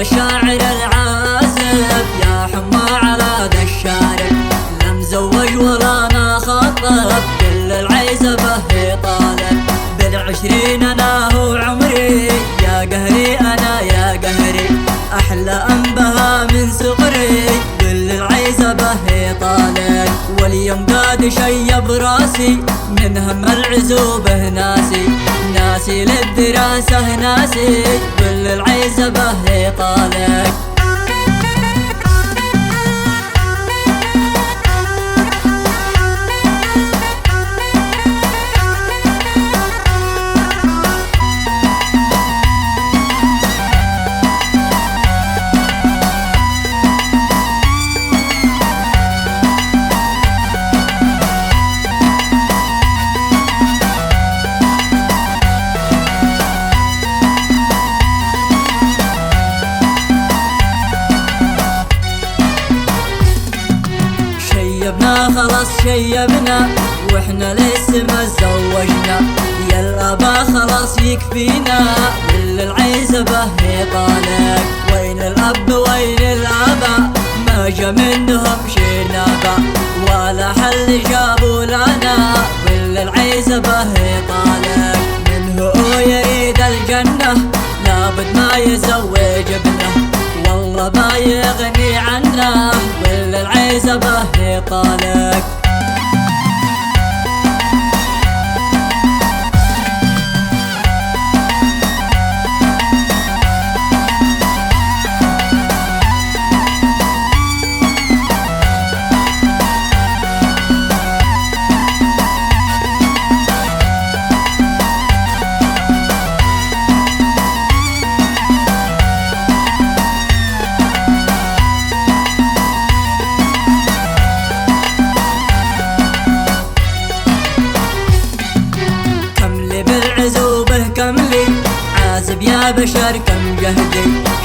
الشاعر العازف يا حمى على ذا الشارع، لا مزوج ولا انا خطب، كل العزبه هي طالب، بالعشرين انا هو عمري، يا قهري انا يا قهري، احلى انبها من صغري، كل العزبه هي طالب، واليوم قاد شيب راسي، من هم العزوبه ناسي، ناسي للدراسه ناسي، كل العزبه هي طالب. خلاص شيبنا واحنا لسه ما تزوجنا، يا الابا خلاص يكفينا، كل العزبه هي طالق، وين الاب وين الابا، ما جا منهم شي نابا، ولا حل جابوا لنا، كل العزبه هي طالق، من هو يريد الجنه لابد ما يزوج ابنه، والله ما يغني عنه، كل العزبه هي طالق. عازب يا بشر كم جهدي،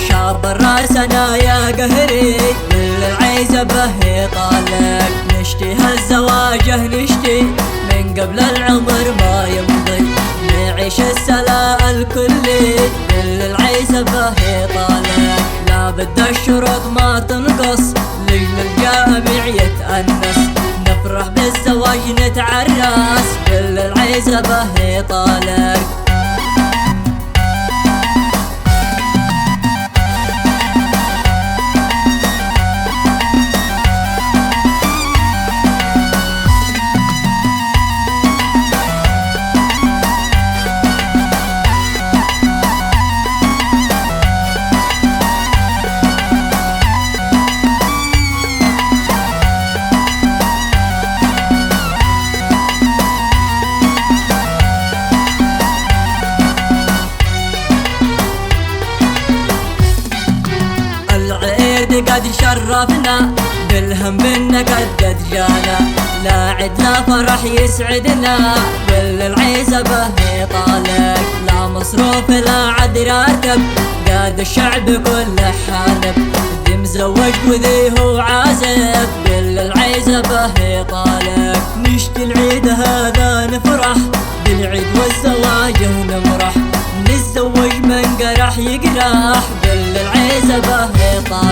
شاب الراس انا يا قهري، كل العزبه هي طالق، نشتي هالزواجه نشتي، من قبل العمر ما يمضي، نعيش السلاء الكلي، كل العزبه هي طالق، لا بد الشروط ما تنقص، لجل الجامع يتأنس، نفرح بالزواج نتعرس، كل العزبه هي طالق. قد شرفنا بالهم بنا قد جانا، لا عد لا فرح يسعدنا، كل العزبه هي طالق، لا مصروف لا عد راتب، قاد الشعب كله حانب، ذي مزوج وذي هو عازب، كل العزبه هي طالق، نشتي العيد هذا نفرح، بالعيد والزواج نمرح، نتزوج من قرح يقرح، كل العزبه هي طالق.